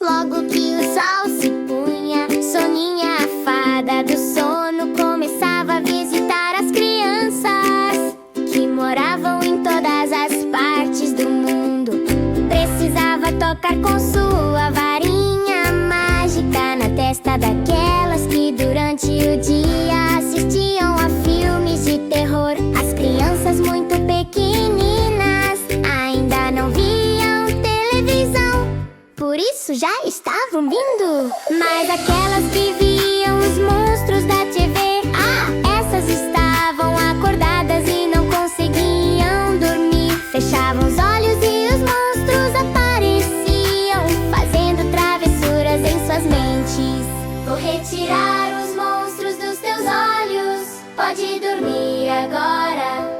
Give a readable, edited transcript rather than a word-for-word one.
Logo que o sol se punha, Soninha, a fada do sono, começava a visitar as crianças que moravam em todas as partes do mundo. Precisava tocar com sua varinha mágica na testa daquelas que durante o dia assistiam a filmes de terror. As crianças muito pequeninas ainda não viam televisão, por isso já estavam vindo. Mas aquelas que viam os monstros da TV, essas estavam acordadas e não conseguiam dormir. Fechavam os olhos e os monstros apareciam, fazendo travessuras em suas mentes. Vou retirar os monstros dos teus olhos, pode dormir agora.